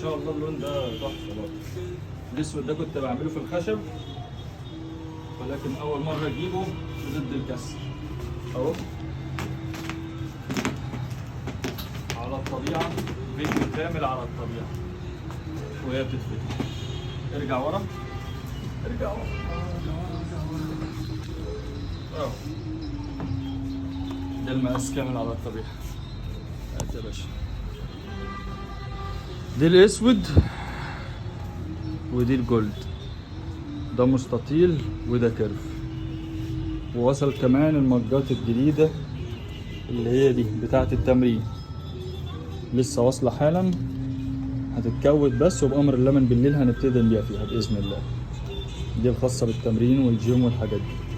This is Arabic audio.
شاء الله اللون ده تحفه برضه. الاسود ده كنت بعمله في الخشب، ولكن اول مره اجيبه ضد الكسر اهو على الطبيعه. فيديو كامل على الطبيعه وهي بتتفتح. ارجع ورا، ارجع ورا اهو. ده المقاس كامل على الطبيعه. هات يا باشا. دي الاسود ودي الجولد، ده مستطيل وده كيرف. ووصل كمان المجات الجديدة اللي هي دي بتاعة التمرين، لسه واصلة حالا، هتتكود بس، وبأمر الله من بالليل هنبتدي نبيع فيها بإذن الله. دي الخاصة بالتمرين والجيم والحاجات دي.